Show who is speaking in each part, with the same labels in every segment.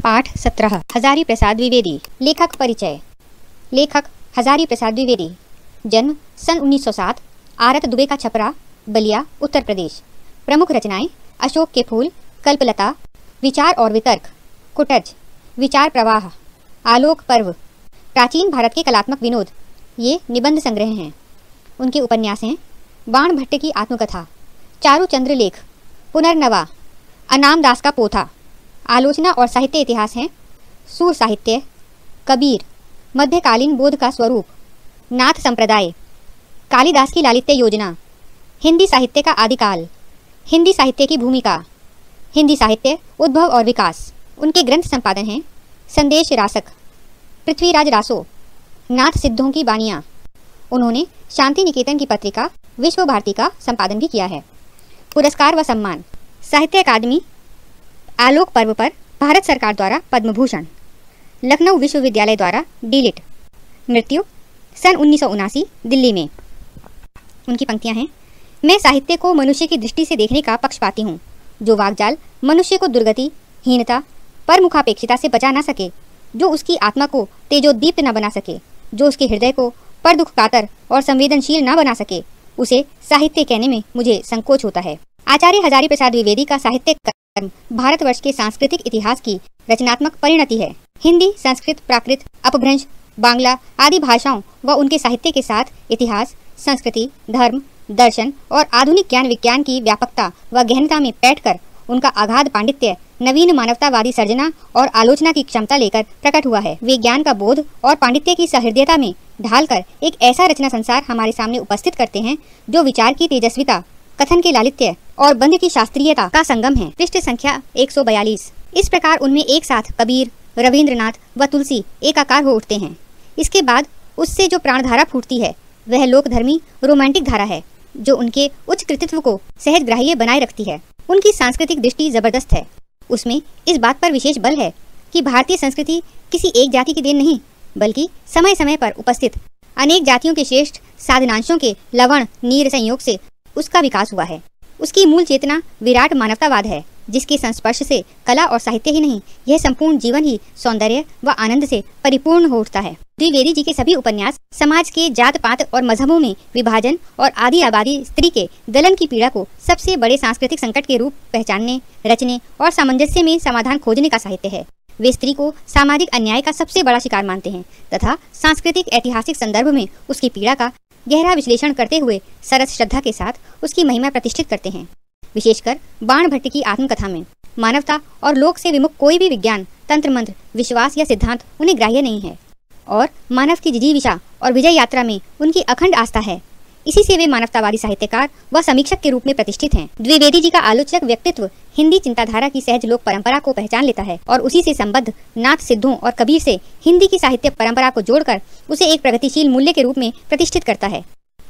Speaker 1: पाठ 17 हजारी प्रसाद द्विवेदी। लेखक परिचय। लेखक हजारी प्रसाद द्विवेदी। जन्म सन 1907, आरत दुबे का छपरा, बलिया, उत्तर प्रदेश। प्रमुख रचनाएं अशोक के फूल, कल्पलता, विचार और वितर्क, कुटज, विचार प्रवाह, आलोक पर्व, प्राचीन भारत के कलात्मक विनोद, ये निबंध संग्रह हैं। उनके उपन्यास हैं बाण भट्ट की आत्मकथा, चारु चंद्र लेख, पुनर्नवा, अनाम दास का पोथा। आलोचना और साहित्य इतिहास हैं सूर साहित्य, कबीर, मध्यकालीन बोध का स्वरूप, नाथ संप्रदाय, कालिदास की लालित्य योजना, हिंदी साहित्य का आदिकाल, हिंदी साहित्य की भूमिका, हिंदी साहित्य उद्भव और विकास। उनके ग्रंथ संपादन हैं संदेश रासक, पृथ्वीराज रासो, नाथ सिद्धों की बानियाँ। उन्होंने शांति निकेतन की पत्रिका विश्व भारती का संपादन भी किया है। पुरस्कार व सम्मान, साहित्य अकादमी आलोक पर्व पर भारत सरकार द्वारा पद्म भूषण, लखनऊ विश्वविद्यालय द्वारा डीलिट। मृत्यु सन 1979 दिल्ली में। उनकी पंक्तियां हैं, मैं साहित्य को मनुष्य की दृष्टि से देखने का पक्षपाती हूँ, जो वाकजाल मनुष्य को दुर्गति, हीनता, परमुखापेक्षिता से बचा ना सके, जो उसकी आत्मा को तेजोदीप्त न बना सके, जो उसके हृदय को पर दुख कातर और संवेदनशील न बना सके, उसे साहित्य कहने में मुझे संकोच होता है। आचार्य हजारी प्रसाद द्विवेदी का साहित्य कर्म भारतवर्ष के सांस्कृतिक इतिहास की रचनात्मक परिणति है। हिंदी, संस्कृत, प्राकृत, अपभ्रंश, बांग्ला आदि भाषाओं व उनके साहित्य के साथ इतिहास, संस्कृति, धर्म, दर्शन और आधुनिक ज्ञान विज्ञान की व्यापकता व गहनता में बैठकर उनका अगाध पांडित्य नवीन मानवतावादी सर्जना और आलोचना की क्षमता लेकर प्रकट हुआ है। वे ज्ञान का बोध और पांडित्य की सहृदयता में ढालकर एक ऐसा रचना संसार हमारे सामने उपस्थित करते हैं जो विचार की तेजस्विता, कथन के लालित्य और बंध की शास्त्रीयता का संगम है। पृष्ठ संख्या 142। इस प्रकार उनमें एक साथ कबीर, रविंद्रनाथ व तुलसी एकाकार हो उठते हैं। इसके बाद उससे जो प्राणधारा फूटती है वह लोकधर्मी रोमांटिक धारा है, जो उनके उच्च कृतित्व को सहज ग्राह्य बनाए रखती है। उनकी सांस्कृतिक दृष्टि जबरदस्त है। उसमें इस बात पर विशेष बल है कि भारतीय संस्कृति किसी एक जाति की देन नहीं, बल्कि समय समय पर उपस्थित अनेक जातियों के श्रेष्ठ साधनांशों के लवण नीर संयोग से उसका विकास हुआ है। उसकी मूल चेतना विराट मानवतावाद है, जिसके संस्पर्श से कला और साहित्य ही नहीं, यह संपूर्ण जीवन ही सौंदर्य व आनंद से परिपूर्ण हो उठता है। द्विवेदी जी के सभी उपन्यास समाज के जात पात और मजहबों में विभाजन और आदि आबादी स्त्री के दलन की पीड़ा को सबसे बड़े सांस्कृतिक संकट के रूप पहचानने, रचने और सामंजस्य में समाधान खोजने का साहित्य है। वे स्त्री को सामाजिक अन्याय का सबसे बड़ा शिकार मानते हैं तथा सांस्कृतिक ऐतिहासिक संदर्भ में उसकी पीड़ा का गहरा विश्लेषण करते हुए सरस श्रद्धा के साथ उसकी महिमा प्रतिष्ठित करते हैं। विशेषकर बाण भट्ट की आत्मकथा में मानवता और लोक से विमुख कोई भी विज्ञान, तंत्र मंत्र, विश्वास या सिद्धांत उन्हें ग्राह्य नहीं है और मानव की जिजीविषा और विजय यात्रा में उनकी अखंड आस्था है। इसी से वे मानवतावादी साहित्यकार व समीक्षक के रूप में प्रतिष्ठित हैं। द्विवेदी जी का आलोचक व्यक्तित्व हिंदी चिंताधारा की सहज लोक परंपरा को पहचान लेता है और उसी से संबद्ध नाथ सिद्धों और कबीर से हिंदी की साहित्य परंपरा को जोड़कर उसे एक प्रगतिशील मूल्य के रूप में प्रतिष्ठित करता है।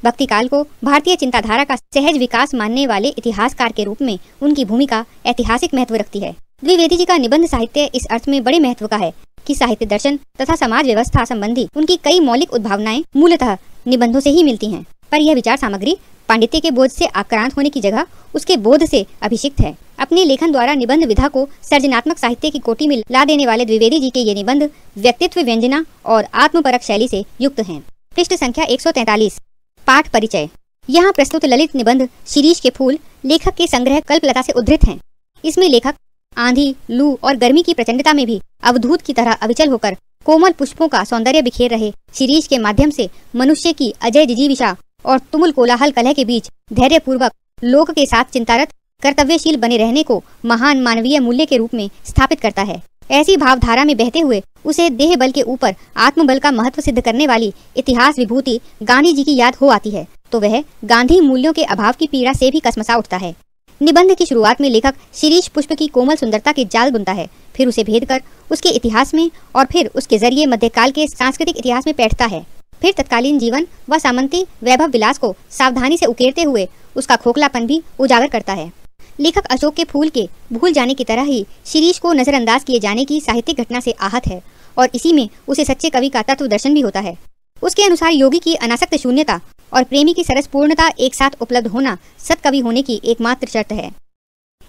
Speaker 1: भक्ति काल को भारतीय चिंताधारा का सहज विकास मानने वाले इतिहासकार के रूप में उनकी भूमिका ऐतिहासिक महत्व रखती है। द्विवेदी जी का निबंध साहित्य इस अर्थ में बड़े महत्व का है कि साहित्य दर्शन तथा समाज व्यवस्था संबंधी उनकी कई मौलिक उद्भावनाएं मूलतः निबंधों से ही मिलती हैं, पर यह विचार सामग्री पांडित्य के बोध से आक्रांत होने की जगह उसके बोध से अभिषिक्त है। अपने लेखन द्वारा निबंध विधा को सर्जनात्मक साहित्य की कोटि में ला देने वाले द्विवेदी जी के ये निबंध व्यक्तित्व व्यंजना और आत्मपरक शैली से युक्त हैं। पृष्ठ संख्या 143। पाठ परिचय। यहाँ प्रस्तुत ललित निबंध शिरीष के फूल लेखक के संग्रह कल्पलता से उद्धृत हैं। इसमें लेखक आंधी, लू और गर्मी की प्रचंडता में भी अवधूत की तरह अविचल होकर कोमल पुष्पों का सौंदर्य बिखेर रहे शिरीष के माध्यम से मनुष्य की अजय जिजीविषा और तुमुल कोलाहल कलह के बीच धैर्यपूर्वक लोक के साथ चिंतारत कर्तव्यशील बने रहने को महान मानवीय मूल्य के रूप में स्थापित करता है। ऐसी भावधारा में बहते हुए उसे देह बल के ऊपर आत्मबल का महत्व सिद्ध करने वाली इतिहास विभूति गांधी जी की याद हो आती है तो वह गांधी मूल्यों के अभाव की पीड़ा से भी कसमसा उठता है। निबंध की शुरुआत में लेखक शिरीष पुष्प की कोमल सुंदरता के जाल बुनता है, फिर उसे भेद कर उसके इतिहास में और फिर उसके जरिए मध्यकाल के सांस्कृतिक इतिहास में बैठता है। फिर तत्कालीन जीवन व सामंती वैभव विलास को सावधानी से उकेरते हुए उसका खोखलापन भी उजागर करता है। लेखक अशोक के फूल के भूल जाने की तरह ही शिरीष को नजरअंदाज किए जाने की साहित्यिक घटना से आहत है और इसी में उसे सच्चे कवि का तत्व दर्शन भी होता है। उसके अनुसार योगी की अनासक्त शून्यता और प्रेमी की सरस पूर्णता एक साथ उपलब्ध होना सत्कवि होने की एकमात्र शर्त है।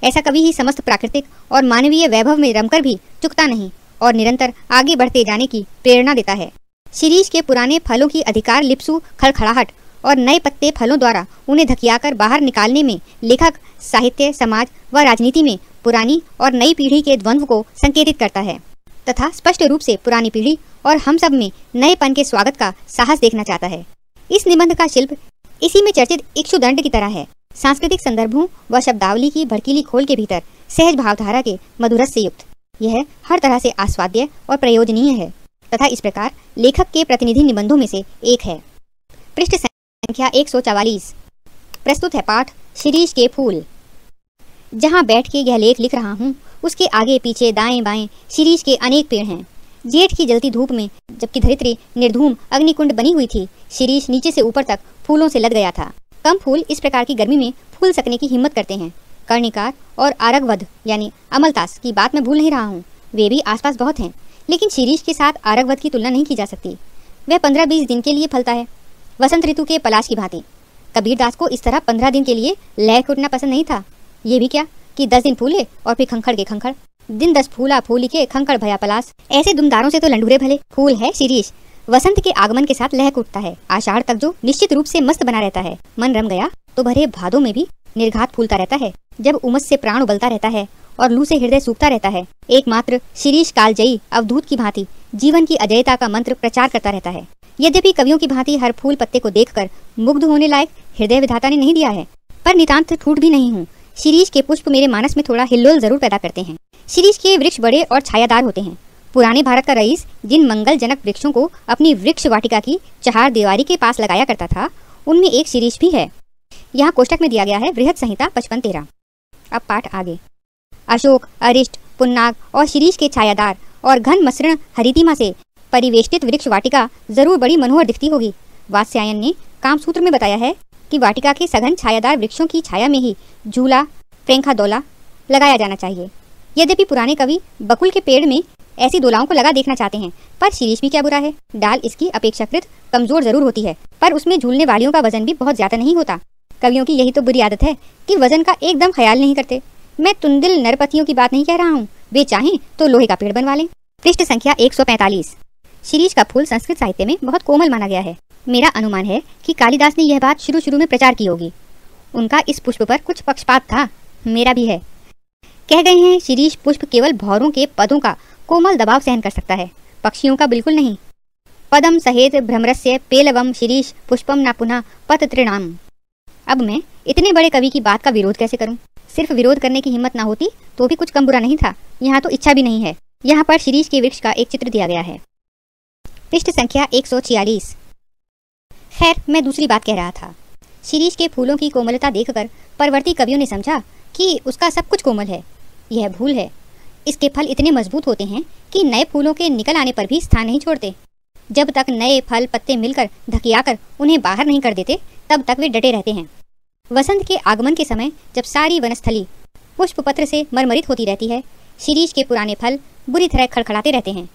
Speaker 1: ऐसा कभी ही समस्त प्राकृतिक और मानवीय वैभव में रमकर भी चुकता नहीं और निरंतर आगे बढ़ते जाने की प्रेरणा देता है। शिरीष के पुराने फलों की अधिकार लिप्सु खड़खड़ाहट और नए पत्ते फलों द्वारा उन्हें धकियाकर बाहर निकालने में लेखक साहित्य, समाज व राजनीति में पुरानी और नई पीढ़ी के द्वंद्व को संकेतित करता है तथा स्पष्ट रूप से पुरानी पीढ़ी और हम सब में नएपन के स्वागत का साहस देखना चाहता है। इस निबंध का शिल्प इसी में चर्चित इक्षुदंड की तरह है, सांस्कृतिक संदर्भों व शब्दावली की भड़कीली खोल के भीतर सहज भावधारा के मधुरस से युक्त। यह हर तरह से आस्वाद्य और प्रयोजनीय है तथा इस प्रकार लेखक के प्रतिनिधि निबंधों में से एक है। पृष्ठ संख्या 144। प्रस्तुत है पाठ शिरीष के फूल। जहाँ बैठ के यह लेख लिख रहा हूँ उसके आगे पीछे दाएं बाएं शिरीष के अनेक पेड़ हैं। जेठ की जलती धूप में जबकि धरित्री निर्धूम अग्निकुंड बनी हुई थी, शिरीष नीचे से ऊपर तक फूलों से लद गया था। कम फूल इस प्रकार की गर्मी में फूल सकने की हिम्मत करते हैं। कर्णिकार और आरगवध यानी अमलतास की बात मैं भूल नहीं रहा हूँ, वे भी आसपास बहुत हैं, लेकिन शिरीष के साथ आरगवध की तुलना नहीं की जा सकती। वह 15-20 दिन के लिए फलता है, वसंत ऋतु के पलाश की भांति। कबीरदास को इस तरह 15 दिन के लिए लय उठना पसंद नहीं था। ये भी क्या कि 10 दिन फूले और फिर खंखड़ के खंखड़, दिन 10 फूला फूली के खंखड़ भया पलाश। ऐसे दुमदारों से तो लंडूरे भले। फूल है शिरीष, वसंत के आगमन के साथ लहक उठता है। आषाढ़ तक जो निश्चित रूप से मस्त बना रहता है, मन रम गया तो भरे भादों में भी निर्घात फूलता रहता है, जब उमस से प्राण उबलता रहता है और लू से हृदय सूखता रहता है। एकमात्र शिरीष कालजयी अवधूत की भांति जीवन की अजयता का मंत्र प्रचार करता रहता है। यद्यपि कवियों की भांति हर फूल पत्ते को देखकर मुग्ध होने लायक हृदय विधाता ने नहीं दिया है, पर नितांत ठूठ भी नहीं हूँ। शिरीष के पुष्प मेरे मानस में थोड़ा हिल्लोल जरूर पैदा करते हैं। शिरीष के वृक्ष बड़े और छायादार होते हैं। पुराने भारत का रईस जिन मंगलजनक वृक्षों को अपनी वृक्ष वाटिका की चार दीवारी के पास लगाया करता था, उनमें एक शिरीष भी है। यहाँ कोष्टक में दिया गया है बृहत संहिता 55-13। अब पाठ आगे। अशोक, अरिष्ट, पुन्नाग और शिरीष के छायादार और घन मसृण हरितिमा से परिवेष्टित वृक्ष वाटिका जरूर बड़ी मनोहर दिखती होगी। वात्स्यायन ने कामसूत्र में बताया है कि वाटिका के सघन छायादार वृक्षों की छाया में ही झूला, प्रेंखा दौला लगाया जाना चाहिए। यद्यपि पुराने कवि बकुल के पेड़ में ऐसी दोलाओं को लगा देखना चाहते हैं, पर शिरीष भी क्या बुरा है। डाल इसकी अपेक्षाकृत कमजोर जरूर होती है, पर उसमें झूलने वालियों का वजन भी बहुत ज्यादा नहीं होता। कवियों की यही तो बुरी आदत है कि वजन का एकदम ख्याल नहीं करते। मैं तुंदिल नरपतियों की बात नहीं कह रहा हूँ, वे चाहें तो लोहे का पेड़ बनवा लें। पृष्ठ संख्या 145। शिरीष का फूल संस्कृत साहित्य में बहुत कोमल माना गया है। मेरा अनुमान है कि कालिदास ने यह बात शुरू में प्रचार की होगी। उनका इस पुष्प पर कुछ पक्षपात था, मेरा भी है। कह गए हैं शिरीष पुष्प केवल भौरों के पदों का कोमल दबाव सहन कर सकता है, पक्षियों का बिल्कुल नहीं। पदम सहेत भ्रमरस्य पेलवम शिरीष पुष्पम न पुनः पततृणाम। अब मैं इतने बड़े कवि की बात का विरोध कैसे करूं? सिर्फ विरोध करने की हिम्मत ना होती तो भी कुछ कम बुरा नहीं था। यहाँ तो इच्छा भी नहीं है। यहाँ पर शिरीष के वृक्ष का एक चित्र दिया गया है। पृष्ठ संख्या 146। खैर, मैं दूसरी बात कह रहा था। शिरीष के फूलों की कोमलता देखकर परवर्ती कवियों ने समझा कि उसका सब कुछ कोमल है। यह भूल है। इसके फल इतने मजबूत होते हैं कि नए फूलों के निकल आने पर भी स्थान नहीं छोड़ते। जब तक नए फल पत्ते मिलकर धकियाकर उन्हें बाहर नहीं कर देते, तब तक वे डटे रहते हैं। वसंत के आगमन के समय जब सारी वनस्थली पुष्प पत्र से मरमरित होती रहती है, शिरीष के पुराने फल बुरी तरह खड़खड़ाते रहते हैं।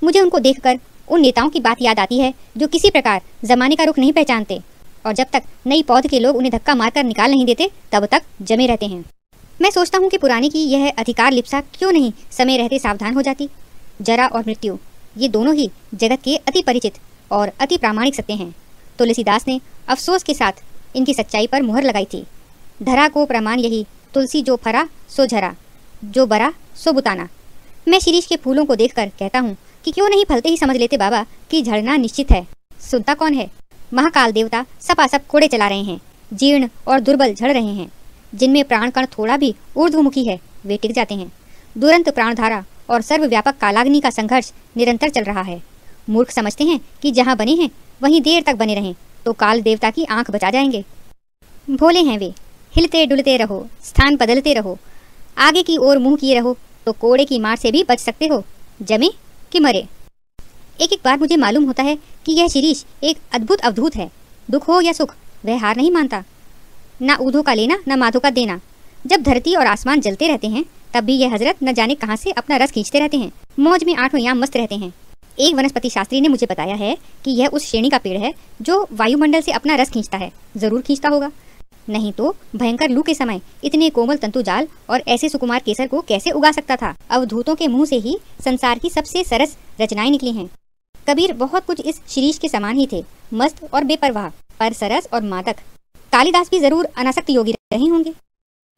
Speaker 1: मुझे उनको देखकर उन नेताओं की बात याद आती है जो किसी प्रकार जमाने का रुख नहीं पहचानते और जब तक नई पौध के लोग उन्हें धक्का मारकर निकाल नहीं देते तब तक जमे रहते हैं। मैं सोचता हूँ कि पुराने की यह अधिकार लिप्सा क्यों नहीं समय रहते सावधान हो जाती। जरा और मृत्यु, ये दोनों ही जगत के अति परिचित और अति प्रामाणिक सत्य हैं। तुलसीदास ने अफसोस के साथ इनकी सच्चाई पर मुहर लगाई थी। धरा को प्रमाण यही, तुलसी जो फरा सो झरा, जो बरा सो बुताना। मैं शिरीष के फूलों को देखकर कहता हूँ कि क्यों नहीं फलते ही समझ लेते बाबा कि झड़ना निश्चित है। सुनता कौन है? महाकाल देवता सपासप कोड़े चला रहे हैं। जीर्ण और दुर्बल झड़ रहे हैं। जिनमें प्राण कण थोड़ा भी ऊर्ध्वमुखी है वे टिक जाते हैं। दुरंत प्राणधारा और सर्वव्यापक कालाग्नि का संघर्ष निरंतर चल रहा है। मूर्ख समझते हैं कि जहाँ बने हैं वहीं देर तक बने रहें तो काल देवता की आंख बचा जाएंगे। भोले हैं वे, हिलते डुलते रहो, स्थान बदलते रहो, आगे की ओर मुंह किए रहो तो कोड़े की मार से भी बच सकते हो, जमे कि मरे। एक एक बार मुझे मालूम होता है कि यह शिरीष एक अद्भुत अवधूत है। दुख हो या सुख वह हार नहीं मानता। ना ऊधों का लेना ना माधो का देना। जब धरती और आसमान जलते रहते हैं तब भी यह हजरत न जाने कहां से अपना रस खींचते रहते हैं। मौज में आठों याम मस्त रहते हैं। एक वनस्पति शास्त्री ने मुझे बताया है कि यह उस श्रेणी का पेड़ है जो वायुमंडल से अपना रस खींचता है। जरूर खींचता होगा। नहीं तो भयंकर लू के समय इतने कोमल तंतुजाल और ऐसे सुकुमार केसर को कैसे उगा सकता था। अवधूतों के मुंह से ही संसार की सबसे सरस रचनाएं निकली हैं। कबीर बहुत कुछ इस शिरीष के समान ही थे, मस्त और बेपरवाह, पर सरस और मादक। कालिदास भी जरूर अनासक्त योगी रहे होंगे।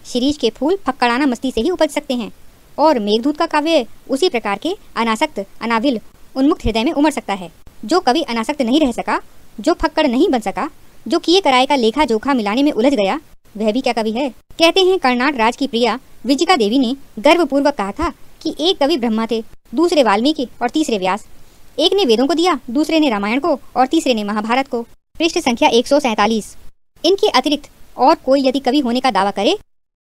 Speaker 1: शिरीष के फूल फक्कड़ाना मस्ती से ही उपज सकते हैं और मेघदूत का काव्य उसी प्रकार के अनासक्त, अनाविल, उन्मुक्त हृदय में उमड़ सकता है। जो कवि अनासक्त नहीं रह सका, जो फक्कड़ नहीं बन सका, जो किए कराए का लेखा जोखा मिलाने में उलझ गया, वह भी क्या कवि है। कहते हैं कर्नाट राज की प्रिया विजिका देवी ने गर्वपूर्वक कहा था कि एक कवि ब्रह्मा थे, दूसरे वाल्मीकि और तीसरे व्यास। एक ने वेदों को दिया, दूसरे ने रामायण को और तीसरे ने महाभारत को। पृष्ठ संख्या 147। इनके अतिरिक्त और कोई यदि कवि होने का दावा करे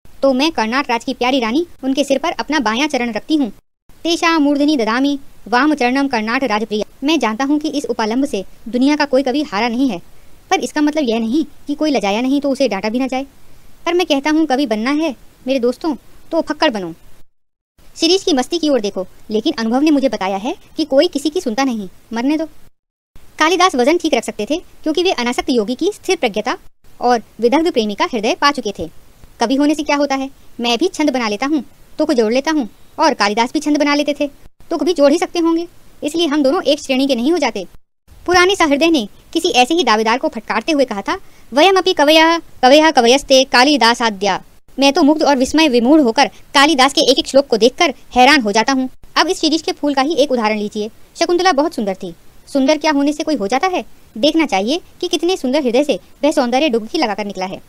Speaker 1: तो मैं कर्नाट राज की प्यारी रानी उनके सिर पर अपना बायां चरण रखती हूँ। तेषा मूर्धनि ददामि वाम चरणम कर्नाट राजप्रिया। मैं जानता हूँ कि इस उपालंब से दुनिया का कोई कवि हारा नहीं है, पर इसका मतलब यह नहीं कि कोई लजाया नहीं तो उसे डांटा भी न जाए। पर मैं कहता हूँ कवि बनना है मेरे दोस्तों तो फक्कड़ बनो। शिरीष की मस्ती की ओर देखो, लेकिन अनुभव ने मुझे बताया है कि कोई किसी की सुनता नहीं, मरने दो। कालिदास वजन ठीक रख सकते थे क्योंकि वे अनासक्त योगी की स्थिर प्रज्ञता और विदग्ध प्रेमी का हृदय पा चुके थे। कवि होने से क्या होता है, मैं भी छंद बना लेता हूँ, तुक जोड़ लेता हूँ, और कालिदास भी छंद बना लेते थे, तुक भी जोड़ ही सकते होंगे। इसलिए हम दोनों एक श्रेणी के नहीं हो जाते। पुराने सहृदय ने किसी ऐसे ही दावेदार को फटकारते हुए कहा था, वयमपि कवयः कवयः कवयस्ते कालिदासाद्या। मैं तो मुग्ध और विस्मय विमूढ़ होकर कालिदास के एक एक श्लोक को देखकर हैरान हो जाता हूँ। अब इस शिरीष के फूल का ही एक उदाहरण लीजिए। शकुंतला बहुत सुंदर थी। सुंदर क्या होने से कोई हो जाता है? देखना चाहिए कि कितने सुंदर हृदय से वह सौंदर्य डुबकी लगाकर निकला है।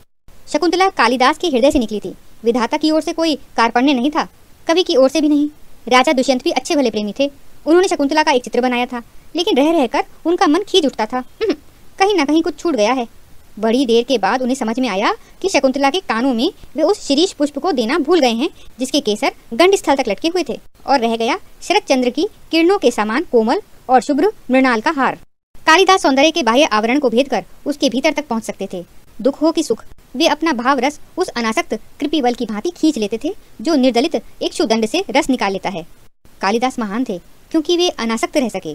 Speaker 1: शकुंतला कालिदास के हृदय से निकली थी। विधाता की ओर से कोई कार्पण्य नहीं था, कवि की ओर से भी नहीं। राजा दुष्यंत भी अच्छे भले प्रेमी थे। उन्होंने शकुंतला का एक चित्र बनाया था, लेकिन रह रहकर उनका मन खींच उठता था। कहीं ना कहीं कुछ छूट गया है। बड़ी देर के बाद उन्हें समझ में आया कि शकुंतला के कानों में वे उस शिरीष पुष्प को देना भूल गए हैं जिसके केसर गंड स्थल तक लटके हुए थे, और रह गया शरद चंद्र की किरणों के समान कोमल और शुभ्र मृणाल का हार। कालिदास सौंदर्य के बाह्य आवरण को भेद कर उसके भीतर तक पहुंच सकते थे। दुख हो कि सुख, वे अपना भाव रस उस अनासक्त कृपिबल की भांति खींच लेते थे जो निर्दलित इक्षुदंड से रस निकाल लेता है। कालिदास महान थे क्योंकि वे अनासक्त रह सके।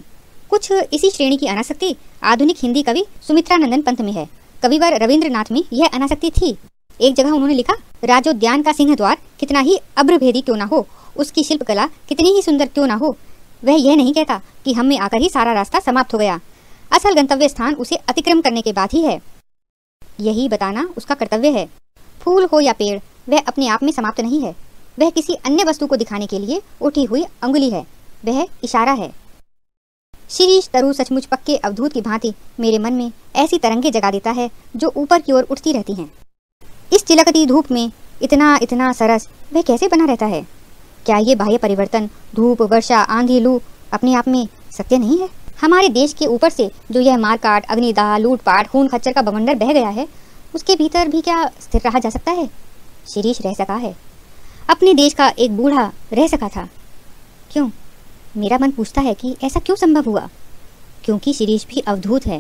Speaker 1: कुछ इसी श्रेणी की अनासक्ति आधुनिक हिंदी कवि सुमित्रानंदन पंत में है। कविवर रविंद्रनाथ में यह अनासक्ति थी। एक जगह उन्होंने लिखा, राजोद्यान का सिंह द्वार कितना ही अभ्रभेदी क्यों ना हो, उसकी शिल्पकला कितनी ही सुंदर क्यों ना हो, वह यह नहीं कहता कि हम में आकर ही सारा रास्ता समाप्त हो गया। असल गंतव्य स्थान उसे अतिक्रम करने के बाद ही है। यही बताना उसका कर्तव्य है। फूल हो या पेड़, वह अपने आप में समाप्त नहीं है। वह किसी अन्य वस्तु को दिखाने के लिए उठी हुई अंगुली है, वह इशारा है। शिरीष तरु सचमुच पक्के अवधूत की भांति मेरे मन में ऐसी तरंगे जगा देता है जो ऊपर की ओर उठती रहती हैं। इस चिलकती धूप में इतना इतना सरस वह कैसे बना रहता है? क्या ये बाह्य परिवर्तन, धूप, वर्षा, आंधी, लू अपने आप में सत्य नहीं है? हमारे देश के ऊपर से जो यह मारकाट, अग्निदाह, लूटपाट, खून खच्चर का बवंडर बह गया है, उसके भीतर भी क्या स्थिर रहा जा सकता है? शिरीष रह सका है। अपने देश का एक बूढ़ा रह सका था। क्यों? मेरा मन पूछता है कि ऐसा क्यों संभव हुआ? क्योंकि शिरीष भी अवधूत है।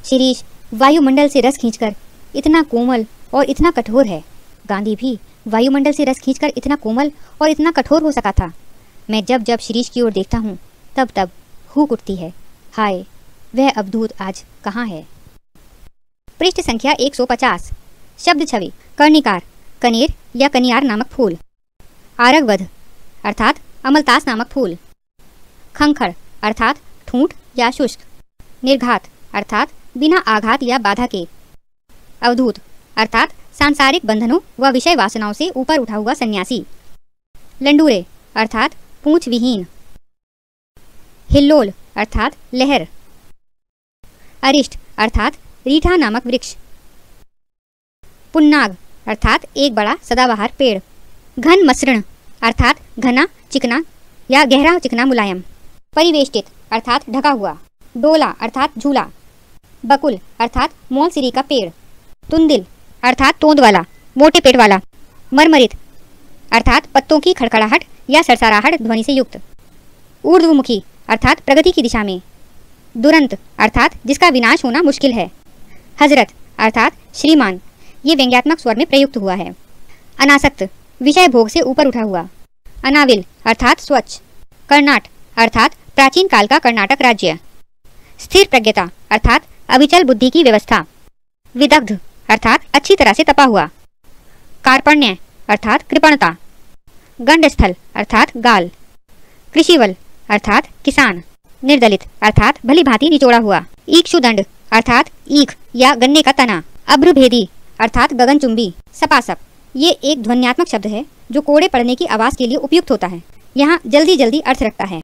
Speaker 1: शिरीष वायुमंडल से रस खींचकर इतना कोमल और इतना कठोर है। गांधी भी वायुमंडल से रस खींचकर इतना कोमल और इतना कठोर हो सका था। मैं जब जब शिरीष की ओर देखता हूँ तब तब हुक उठती है, हाय वह अवधूत आज कहाँ है? पृष्ठ संख्या 150। शब्द छवि। कर्णिकार, कनेर या कनियार नामक फूल। आरगवध अर्थात अमलतास नामक फूल। खंखर अर्थात ठूंठ या शुष्क। निर्घात अर्थात बिना आघात या बाधा के। अवधूत अर्थात सांसारिक बंधनों व विषय वासनाओं से ऊपर उठा हुआ सन्यासी। लंडूरे अर्थात पूंछ विहीन। हिल्लोल अर्थात लहर। अरिष्ट अर्थात रीठा नामक वृक्ष। पुन्नाग अर्थात एक बड़ा सदाबहार पेड़। घन मसृण अर्थात घना चिकना या गहरा चिकना मुलायम। परिवेष्टित अर्थात ढका हुआ। डोला अर्थात झूला। बकुल अर्थात मोलसिरी का पेड़। तुंदिल अर्थात तोंद वाला, मोटे पेट वाला। मरमरित अर्थात पत्तों की खड़खड़ाहट या सरसराहट ध्वनि से युक्त। ऊर्ध्वमुखी अर्थात प्रगति की दिशा में। दुरंत अर्थात जिसका विनाश होना मुश्किल है। हजरत अर्थात श्रीमान, ये व्यंग्यात्मक स्वर में प्रयुक्त हुआ है। अनासक्त विषय भोग से ऊपर उठा हुआ। अनाविल अर्थात स्वच्छ। कर्नाट अर्थात प्राचीन काल का कर्नाटक राज्य। स्थिर प्रज्ञता अर्थात अविचल बुद्धि की व्यवस्था। विदग्ध अर्थात अच्छी तरह से तपा हुआ। कार्पण्य अर्थात कृपणता। गंडस्थल अर्थात गाल। कृषिवल अर्थात किसान। निर्दलित अर्थात भली भांति निचोड़ा हुआ। ईक्षुदंड अर्थात ईख या गन्ने का तना। अभ्रभेदी अर्थात गगनचुंबी। सपासप ये एक ध्वन्यात्मक शब्द है जो कोड़े पड़ने की आवाज के लिए उपयुक्त होता है। यहाँ जल्दी जल्दी अर्थ रखता है।